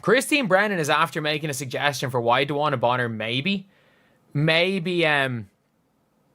Christine Brennan is after making a suggestion for why DeWanna Bonner maybe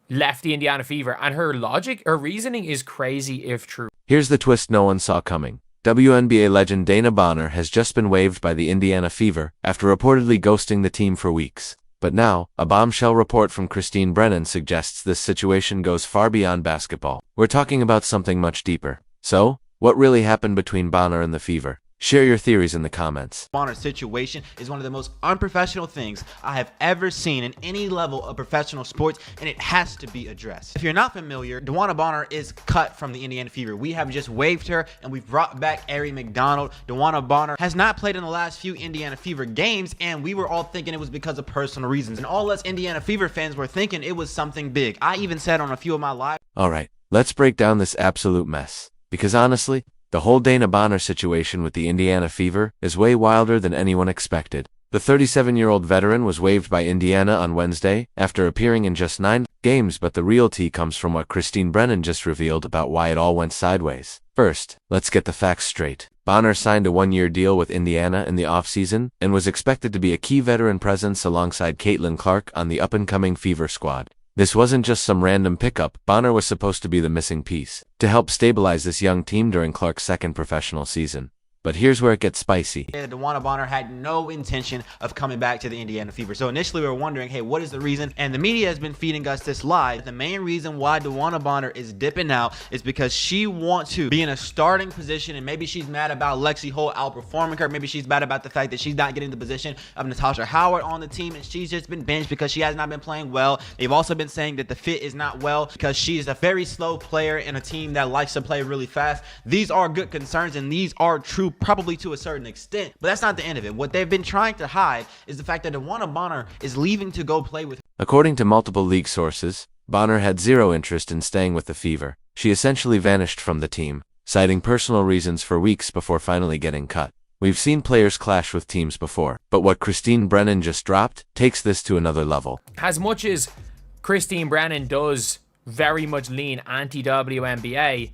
left the Indiana Fever, and her reasoning is crazy if true. Here's the twist no one saw coming. WNBA legend Dana Bonner has just been waived by the Indiana Fever after reportedly ghosting the team for weeks. But now, a bombshell report from Christine Brennan suggests this situation goes far beyond basketball. We're talking about something much deeper. So, what really happened between Bonner and the Fever? Share your theories in the comments. Bonner's situation is one of the most unprofessional things I have ever seen in any level of professional sports, and it has to be addressed. If you're not familiar, DeWanna Bonner is cut from the Indiana Fever. We have just waived her, and we've brought back Ari McDonald. DeWanna Bonner has not played in the last few Indiana Fever games, and we were all thinking it was because of personal reasons. And all us Indiana Fever fans were thinking it was something big. I even said on a few of my live... Alright, let's break down this absolute mess. Because honestly, the whole Dana Bonner situation with the Indiana Fever is way wilder than anyone expected. The 37-year-old veteran was waived by Indiana on Wednesday after appearing in just 9 games, but the real tea comes from what Christine Brennan just revealed about why it all went sideways. First, let's get the facts straight. Bonner signed a 1-year deal with Indiana in the offseason and was expected to be a key veteran presence alongside Caitlin Clark on the up-and-coming Fever squad. This wasn't just some random pickup. Bonner was supposed to be the missing piece to help stabilize this young team during Clark's second professional season. But here's where it gets spicy. DeWanna Bonner had no intention of coming back to the Indiana Fever. So initially we were wondering, hey, what is the reason? And the media has been feeding us this lie. The main reason why DeWanna Bonner is dipping out is because she wants to be in a starting position, and maybe she's mad about Lexi Holt outperforming her. Maybe she's mad about the fact that she's not getting the position of Natasha Howard on the team, and she's just been benched because she has not been playing well. They've also been saying that the fit is not well because she is a very slow player in a team that likes to play really fast. These are good concerns, and these are true probably to a certain extent, but that's not the end of it. What they've been trying to hide is the fact that DeWanna Bonner is leaving to go play with... According to multiple league sources, Bonner had zero interest in staying with the Fever. She essentially vanished from the team, citing personal reasons for weeks before finally getting cut. We've seen players clash with teams before, but what Christine Brennan just dropped takes this to another level. As much as Christine Brennan does very much lean anti-WNBA,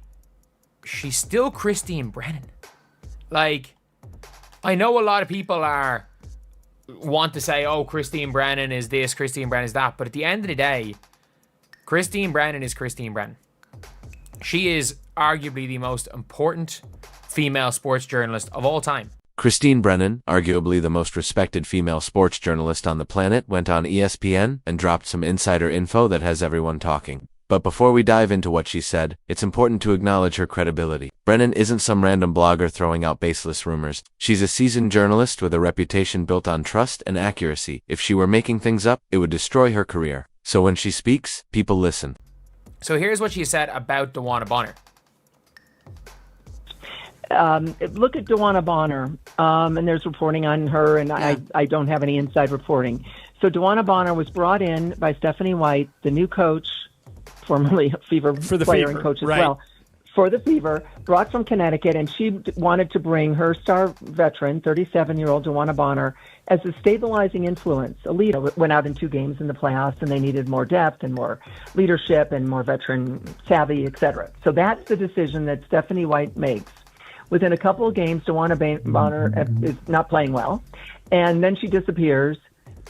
she's still Christine Brennan. Like, I know a lot of people want to say, oh, Christine Brennan is this, Christine Brennan is that. But at the end of the day, Christine Brennan is Christine Brennan. She is arguably the most important female sports journalist of all time. Christine Brennan, arguably the most respected female sports journalist on the planet, went on ESPN and dropped some insider info that has everyone talking. But before we dive into what she said, it's important to acknowledge her credibility. Brennan isn't some random blogger throwing out baseless rumors. She's a seasoned journalist with a reputation built on trust and accuracy. If she were making things up, it would destroy her career. So when she speaks, people listen. So here's what she said about DeWanna Bonner. Look at DeWanna Bonner, and there's reporting on her, and yeah. I don't have any inside reporting. So DeWanna Bonner was brought in by Stephanie White, the new coach, formerly a Fever player and coach as well, for the Fever, brought from Connecticut, and she wanted to bring her star veteran, 37-year-old DeWanna Bonner, as a stabilizing influence. A leader went out in 2 games in the playoffs, and they needed more depth and more leadership and more veteran savvy, etc. So that's the decision that Stephanie White makes. Within a couple of games, DeWanna Bonner is not playing well, and then she disappears,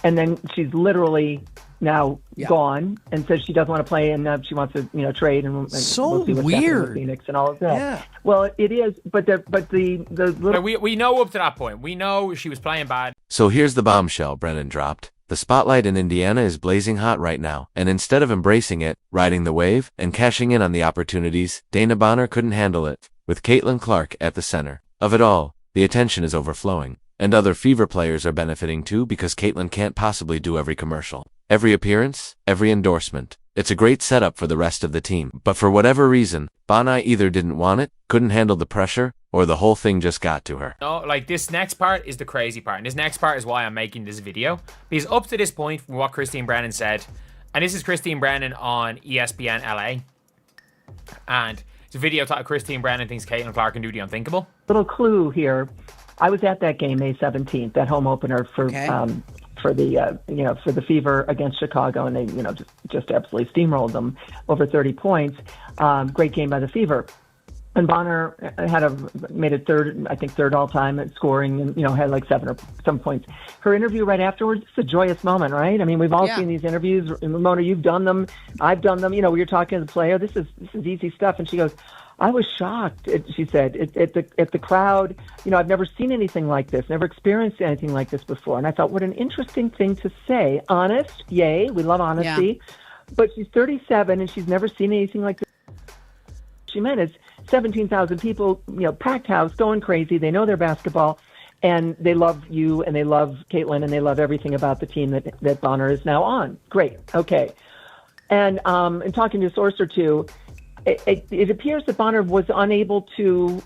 and then she's literally now gone and says she doesn't want to play, and she wants to trade, and so we'll see what's happening with Phoenix and all of that. Yeah. Well, it is, but the little... we know up to that point. We know she was playing bad. So here's the bombshell Brennan dropped. The spotlight in Indiana is blazing hot right now, and instead of embracing it, riding the wave, and cashing in on the opportunities, Dana Bonner couldn't handle it. With Caitlin Clark at the center of it all, the attention is overflowing. And other Fever players are benefiting too, because Caitlin can't possibly do every commercial, every appearance, every endorsement. It's a great setup for the rest of the team. But for whatever reason, Bonner either didn't want it, couldn't handle the pressure, or the whole thing just got to her. No, like, this next part is the crazy part. And this next part is why I'm making this video. Because up to this point, from what Christine Brennan said, and this is Christine Brennan on ESPN LA, and it's a video titled Christine Brennan thinks Caitlin Clark can do the unthinkable. Little clue here. I was at that game May 17th, that home opener for the Fever against Chicago, and they just absolutely steamrolled them over 30 points. Great game by the Fever. And Bonner made it third all time at scoring, and had like some points. Her interview right afterwards, it's a joyous moment, right? I mean, we've all seen these interviews. Ramona, you've done them. I've done them. We were talking to the player. This is easy stuff, and she goes, "I was shocked." She said at the crowd. I've never seen anything like this. Never experienced anything like this before. And I thought, what an interesting thing to say. Honest, yay, we love honesty. Yeah. But she's 37 and she's never seen anything like this. She meant is 17,000 people, packed house, going crazy. They know their basketball, and they love you, and they love Caitlin, and they love everything about the team that Bonner is now on. Great, okay. And in talking to a source or two, it appears that Bonner was unable to,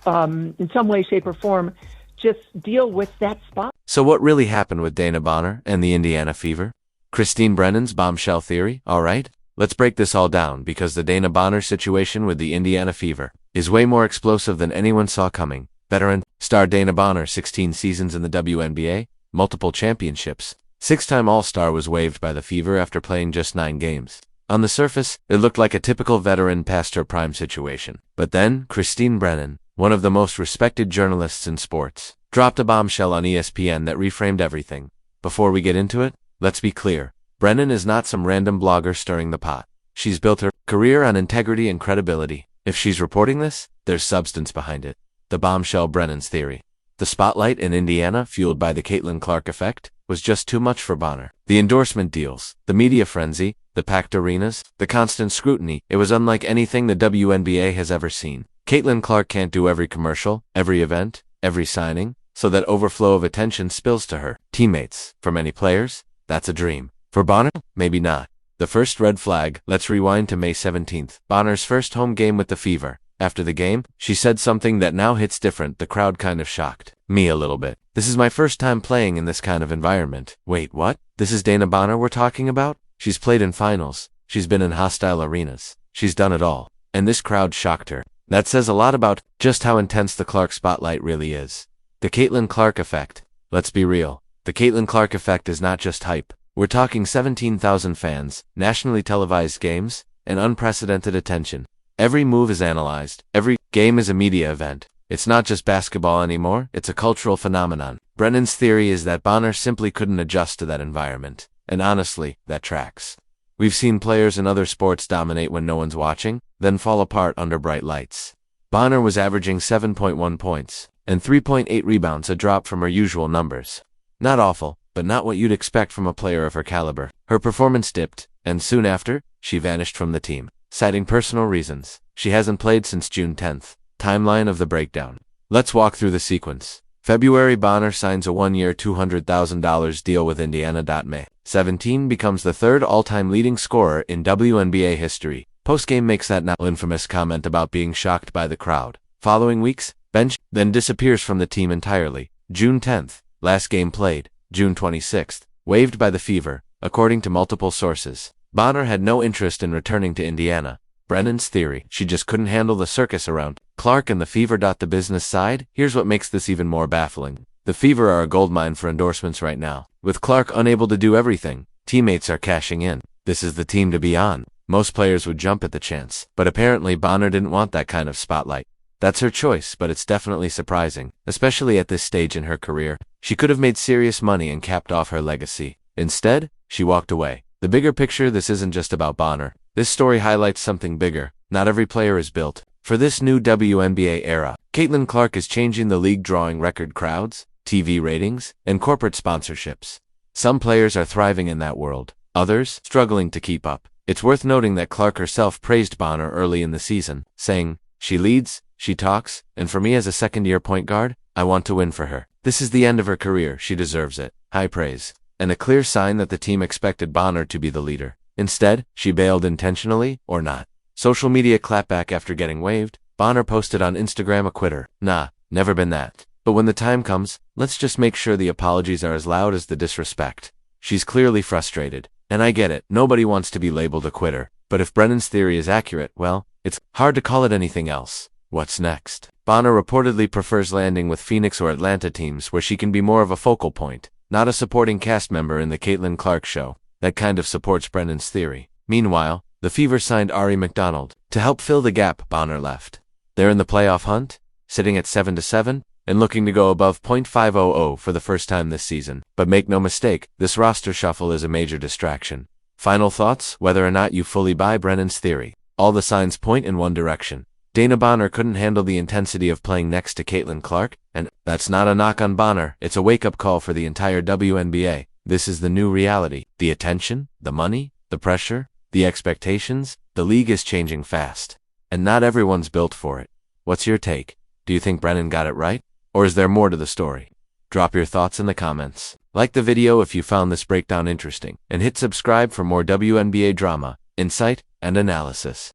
in some way, shape, or form, just deal with that spot. So what really happened with Dana Bonner and the Indiana Fever? Christine Brennan's bombshell theory, all right? Let's break this all down, because the Dana Bonner situation with the Indiana Fever is way more explosive than anyone saw coming. Veteran star Dana Bonner, 16 seasons in the WNBA, multiple championships, 6-time All-Star, was waived by the Fever after playing just 9 games. On the surface, it looked like a typical veteran past her prime situation. But then, Christine Brennan, one of the most respected journalists in sports, dropped a bombshell on ESPN that reframed everything. Before we get into it, let's be clear. Brennan is not some random blogger stirring the pot. She's built her career on integrity and credibility. If she's reporting this, there's substance behind it. The bombshell Brennan's theory. The spotlight in Indiana, fueled by the Caitlin Clark effect, was just too much for Bonner. The endorsement deals, the media frenzy, the packed arenas, the constant scrutiny, it was unlike anything the WNBA has ever seen. Caitlin Clark can't do every commercial, every event, every signing, so that overflow of attention spills to her teammates. For many players, that's a dream. For Bonner, maybe not. The first red flag, let's rewind to May 17th, Bonner's first home game with the Fever. After the game, she said something that now hits different. The crowd kind of shocked me a little bit. "This is my first time playing in this kind of environment." Wait, what? This is Dana Bonner we're talking about? She's played in finals. She's been in hostile arenas. She's done it all. And this crowd shocked her. That says a lot about just how intense the Clark spotlight really is. The Caitlin Clark effect. Let's be real. The Caitlin Clark effect is not just hype. We're talking 17,000 fans, nationally televised games, and unprecedented attention. Every move is analyzed. Every game is a media event. It's not just basketball anymore, it's a cultural phenomenon. Brennan's theory is that Bonner simply couldn't adjust to that environment. And honestly, that tracks. We've seen players in other sports dominate when no one's watching, then fall apart under bright lights. Bonner was averaging 7.1 points and 3.8 rebounds, a drop from her usual numbers. Not awful, but not what you'd expect from a player of her caliber. Her performance dipped, and soon after, she vanished from the team, citing personal reasons. She hasn't played since June 10th. Timeline of the breakdown. Let's walk through the sequence. February, Bonner signs a 1-year $200,000 deal with Indiana. May 17 becomes the third all-time leading scorer in WNBA history. Postgame makes that now infamous comment about being shocked by the crowd. Following weeks, bench, then disappears from the team entirely. June 10th, last game played. June 26th, waived by the Fever, according to multiple sources. Bonner had no interest in returning to Indiana. Brennan's theory, she just couldn't handle the circus around Clark and the Fever. The business side, here's what makes this even more baffling. The Fever are a goldmine for endorsements right now. With Clark unable to do everything, teammates are cashing in. This is the team to be on. Most players would jump at the chance, but apparently Bonner didn't want that kind of spotlight. That's her choice, but it's definitely surprising, especially at this stage in her career. She could have made serious money and capped off her legacy. Instead, she walked away. The bigger picture, this isn't just about Bonner. This story highlights something bigger. Not every player is built for this new WNBA era. Caitlin Clark is changing the league, drawing record crowds, TV ratings, and corporate sponsorships. Some players are thriving in that world, others struggling to keep up. It's worth noting that Clark herself praised Bonner early in the season, saying, "She leads, she talks, and for me as a second-year point guard, I want to win for her. This is the end of her career, she deserves it." High praise. And a clear sign that the team expected Bonner to be the leader. Instead, she bailed intentionally or not. Social media clapback after getting waived. Bonner posted on Instagram, "A quitter. Nah, never been that. But when the time comes, let's just make sure the apologies are as loud as the disrespect." She's clearly frustrated. And I get it, nobody wants to be labeled a quitter. But if Brennan's theory is accurate, well, it's hard to call it anything else. What's next? Bonner reportedly prefers landing with Phoenix or Atlanta teams where she can be more of a focal point, not a supporting cast member in the Caitlin Clark show. That kind of supports Brennan's theory. Meanwhile, the Fever signed Ari McDonald to help fill the gap Bonner left. They're in the playoff hunt, sitting at 7-7, and looking to go above .500 for the first time this season. But make no mistake, this roster shuffle is a major distraction. Final thoughts, whether or not you fully buy Brennan's theory. All the signs point in one direction. Dana Bonner couldn't handle the intensity of playing next to Caitlin Clark, and that's not a knock on Bonner, it's a wake-up call for the entire WNBA. This is the new reality. The attention, the money, the pressure, the expectations, the league is changing fast. And not everyone's built for it. What's your take? Do you think Brennan got it right? Or is there more to the story? Drop your thoughts in the comments. Like the video if you found this breakdown interesting, and hit subscribe for more WNBA drama, insight, and analysis.